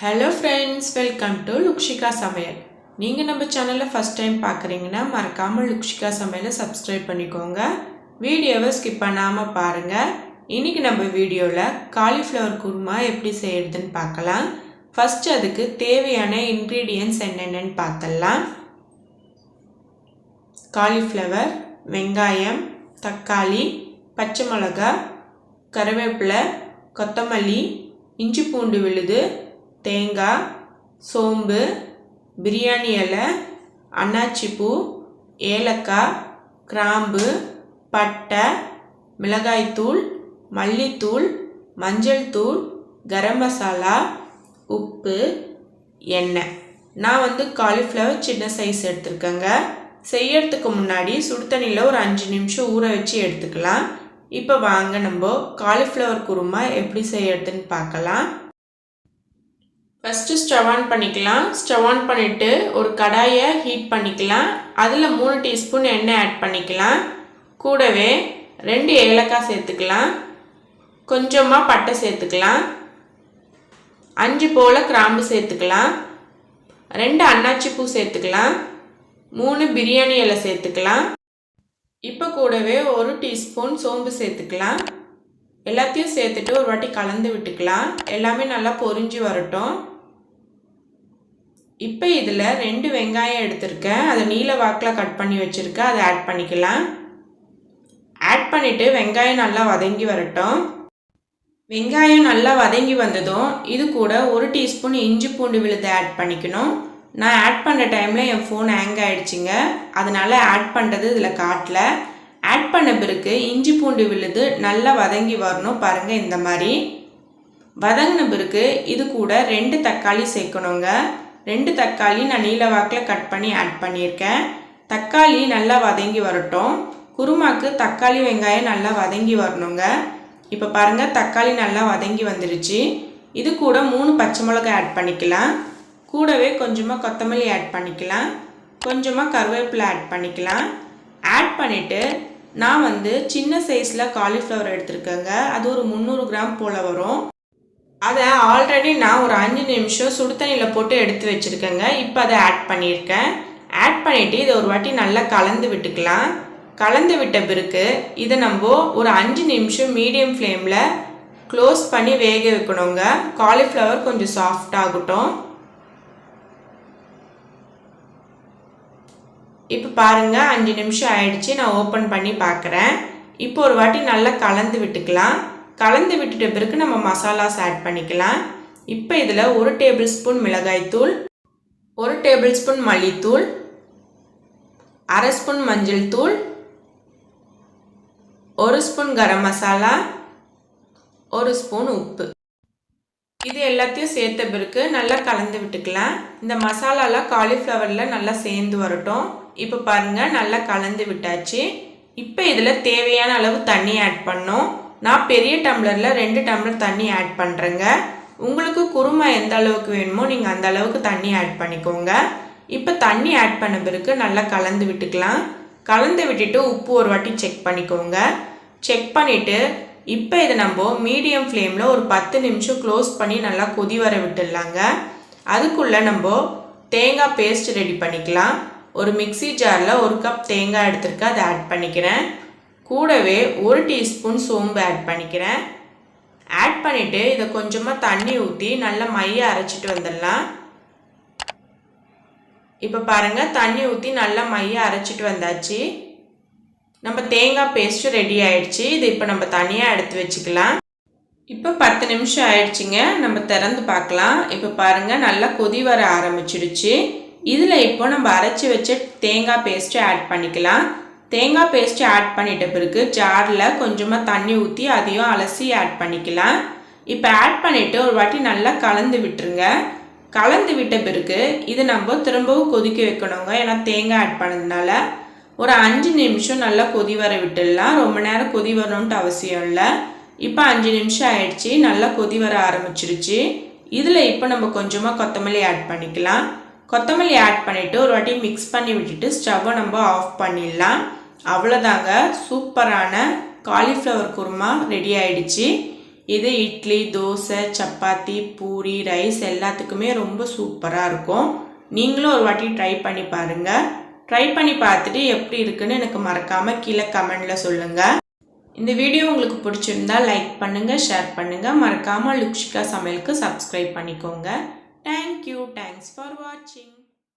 Hello friends, welcome to Lukshiga Samayal. நீங்க நம்ம சேனலை ஃபர்ஸ்ட் டைம் பார்க்குறீங்கன்னா மறக்காம Lukshiga Samayal சப்ஸ்கிரைப் பண்ணிக்கோங்க. வீடியோவை ஸ்கிப் பண்ணாம பாருங்க. இன்னைக்கு நம்ம வீடியோல காலிஃப்ளவர் குருமா எப்படி செய்யறதுன்னு பார்க்கலாம். ஃபர்ஸ்ட் அதுக்கு தேவையான இன்கிரிடியன்ட்ஸ் என்னென்னன்னு பார்த்தலாம். காலிஃப்ளவர், வெங்காயம், தக்காளி, பச்சை மிளகாய், கறிவேப்பிலை, கொத்தமல்லி, இஞ்சி பூண்டு விழுது, தேங்காய், சோம்பு, பிரியாணி இலை, அன்னாச்சிப்பூ, ஏலக்காய், கிராம்பு, பட்டை, மிளகாய்த்தூள், மல்லித்தூள், மஞ்சள் தூள், கரம் மசாலா, உப்பு, எண்ணெய். நான் காலிஃப்ளவர் சின்ன சைஸ் எடுத்துருக்கேங்க. செய்யறதுக்கு முன்னாடி சுடு தண்ணியில் ஒரு 5 நிமிஷம் ஊற வச்சு எடுத்துக்கலாம். இப்போ வாங்க நம்ம காலிஃப்ளவர் குருமா எப்படி செய்யறதுன்னு பார்க்கலாம். ஃபஸ்ட்டு ஸ்டவ் ஆன் பண்ணிக்கலாம். ஸ்டவ் ஆன் பண்ணிவிட்டு ஒரு கடாயை ஹீட் பண்ணிக்கலாம். அதில் 3 டீஸ்பூன் எண்ணெய் ஆட் பண்ணிக்கலாம். கூடவே 2 ஏலக்காய் சேர்த்துக்கலாம். கொஞ்சமாக பட்டை சேர்த்துக்கலாம். 5 போல் கிராம்பு சேர்த்துக்கலாம். 2 அன்னாச்சி பூ சேர்த்துக்கலாம். 3 பிரியாணி இலை சேர்த்துக்கலாம். இப்போ கூடவே 1 டீஸ்பூன் சோம்பு சேர்த்துக்கலாம். எல்லாத்தையும் சேர்த்துட்டு ஒரு வாட்டி கலந்து விட்டுக்கலாம். எல்லாமே நல்லா பொரிஞ்சு வரட்டும். இப்போ இதில் 2 வெங்காயம் எடுத்திருக்கேன். அதை நீல வாக்கில் கட் பண்ணி வச்சுருக்கேன். அதை ஆட் பண்ணிக்கலாம். ஆட் பண்ணிவிட்டு வெங்காயம் நல்லா வதங்கி வரட்டும். வெங்காயம் நல்லா வதங்கி வந்ததும் இது கூட 1 டீஸ்பூன் இஞ்சி பூண்டு விழுது ஆட் பண்ணிக்கணும். நான் ஆட் பண்ணுற டைமில் என் ஃபோன் ஹேங் ஆகிடுச்சிங்க. அதனால் ஆட் பண்ணுறது இதில் காட்டல. ஆட் பண்ண பிறகு இஞ்சி பூண்டு விழுது நல்லா வதங்கி வரணும். பாருங்கள், இந்த மாதிரி வதங்கின பிறகு இது கூட 2 தக்காளி சேர்க்கணுங்க. 2 தக்காளி நான் நீல வாக்கில் கட் பண்ணி ஆட் பண்ணியிருக்கேன். தக்காளி நல்லா வதங்கி வரட்டும். குருமாக்கு தக்காளி வெங்காயம் நல்லா வதங்கி வரணுங்க. இப்போ பாருங்கள், தக்காளி நல்லா வதங்கி வந்துருச்சு. இது கூட 3 பச்சை மிளகாய் ஆட் பண்ணிக்கலாம். கூடவே கொஞ்சமாக கொத்தமல்லி ஆட் பண்ணிக்கலாம். கொஞ்சமாக கருவேப்பிலை ஆட் பண்ணிக்கலாம். ஆட் பண்ணிவிட்டு நான் சின்ன சைஸில் காலிஃப்ளவர் எடுத்துருக்கேங்க. அது ஒரு 300 கிராம் போல் வரும். அதை ஆல்ரெடி நான் ஒரு 5 நிமிஷம் சுடு தண்ணியில் போட்டு எடுத்து வச்சுருக்கேங்க. இப்போ அதை ஆட் பண்ணியிருக்கேன். ஆட் பண்ணிவிட்டு இதை ஒரு வாட்டி நல்லா கலந்து விட்டுக்கலாம். கலந்து விட்ட பிறகு இதை நம்ம ஒரு 5 நிமிஷம் மீடியம் ஃப்ளேமில் க்ளோஸ் பண்ணி வேக வைக்கணுங்க. காலிஃப்ளவர் கொஞ்சம் சாஃப்ட் ஆகட்டும். இப்போ பாருங்கள், 5 நிமிஷம் ஆயிடுச்சு. நான் ஓப்பன் பண்ணி பார்க்குறேன். இப்போ ஒரு வாட்டி நல்லா கலந்து விட்டுக்கலாம். கலந்து விட்டுட்ட பிறகு நம்ம மசாலாஸ் ஆட் பண்ணிக்கலாம். இப்போ இதில் 1 டேபிள் ஸ்பூன் மிளகாய்த்தூள், 1 டேபிள் ஸ்பூன் மல்லித்தூள், 1/2 ஸ்பூன் மஞ்சள் தூள், 1 ஸ்பூன் கரம் மசாலா, 1 ஸ்பூன் உப்பு. இது எல்லாத்தையும் சேர்த்த பிறகு நல்லா கலந்து விட்டுக்கலாம். இந்த மசாலாலாம் காலிஃப்ளவரில் நல்லா சேர்ந்து வரட்டும். இப்போ பாருங்கள், நல்லா கலந்து விட்டாச்சு. இப்போ இதில் தேவையான அளவு தண்ணி ஆட் பண்ணோம். நான் பெரிய டம்ளரில் 2 டம்ளர் தண்ணி ஆட் பண்ணுறேங்க. உங்களுக்கு குருமா எந்த அளவுக்கு வேணுமோ நீங்கள் அந்த அளவுக்கு தண்ணி ஆட் பண்ணிக்கோங்க. இப்போ தண்ணி ஆட் பண்ண பிறகு நல்லா கலந்து விட்டுக்கலாம். கலந்து விட்டுட்டு உப்பு ஒரு வாட்டி செக் பண்ணிக்கோங்க. செக் பண்ணிவிட்டு இப்போ இதை நம்ம மீடியம் ஃப்ளேமில் ஒரு 10 நிமிஷம் க்ளோஸ் பண்ணி நல்லா கொதி வர விட்டுடலாங்க. அதுக்குள்ளே நம்ம தேங்காய் பேஸ்ட் ரெடி பண்ணிக்கலாம். ஒரு மிக்ஸி ஜாரில் 1 கப் தேங்காய் எடுத்துருக்கேன். அதை ஆட் பண்ணிக்கிறேன். கூடவே 1 டீஸ்பூன் சோம்பு ஆட் பண்ணிக்கிறேன். ஆட் பண்ணிவிட்டு இதை கொஞ்சமாக தண்ணி ஊற்றி நல்லா மைய அரைச்சிட்டு வந்துடலாம். இப்போ பாருங்கள், தண்ணி ஊற்றி நல்லா மைய அரைச்சிட்டு வந்தாச்சு. நம்ம தேங்காய் பேஸ்ட்டு ரெடி ஆயிடுச்சு. இது இப்போ நம்ம தனியாக எடுத்து வச்சுக்கலாம். இப்போ 10 நிமிஷம் ஆயிடுச்சுங்க. நம்ம திறந்து பார்க்கலாம். இப்போ பாருங்கள், நல்லா கொதி வர ஆரம்பிச்சிடுச்சு. இதில் இப்போ நம்ம அரைச்சி வச்ச தேங்காய் பேஸ்ட்டு ஆட் பண்ணிக்கலாம். தேங்காய் பேஸ்ட்டு ஆட் பண்ணிட்ட பிறகு ஜாரில் கொஞ்சமாக தண்ணி ஊற்றி அதையும் அலசி ஆட் பண்ணிக்கலாம். இப்போ ஆட் பண்ணிவிட்டு ஒரு வாட்டி நல்லா கலந்து விட்டுருங்க. கலந்து விட்ட பிறகு இது நம்ம திரும்பவும் கொதிக்க வைக்கணுங்க. ஏன்னா தேங்காய் ஆட் பண்ணதுனால ஒரு 5 நிமிஷம் நல்லா கொதி வர விட்டுடலாம். ரொம்ப நேரம் கொதி வரணுன்ட்டு அவசியம் இல்லை. இப்போ 5 நிமிஷம் ஆயிடுச்சு. நல்லா கொதி வர ஆரம்பிச்சிருச்சு. இதில் இப்போ நம்ம கொஞ்சமாக கொத்தமல்லி ஆட் பண்ணிக்கலாம். கொத்தமல்லி ஆட் பண்ணிவிட்டு ஒரு வாட்டி மிக்ஸ் பண்ணி விட்டுட்டு ஸ்டவ்வை நம்ம ஆஃப் பண்ணிடலாம். அவ்வளோதாங்க, சூப்பரான காலிஃப்ளவர் குருமா ரெடி ஆயிடுச்சு. இது இட்லி, தோசை, சப்பாத்தி, பூரி, ரைஸ் எல்லாத்துக்குமே ரொம்ப சூப்பராக இருக்கும். நீங்களும் ஒரு வாட்டி ட்ரை பண்ணி பாருங்கள். ட்ரை பண்ணி பார்த்துட்டு எப்படி இருக்குன்னு எனக்கு மறக்காமல் கீழே கமெண்டில் சொல்லுங்கள். இந்த வீடியோ உங்களுக்கு பிடிச்சிருந்தா லைக் பண்ணுங்கள், ஷேர் பண்ணுங்கள். மறக்காமல் லுக்ஷிகா சமையலுக்கு சப்ஸ்கிரைப் பண்ணிக்கோங்க. தேங்க்யூ. தேங்க்ஸ் ஃபார் வாட்சிங்.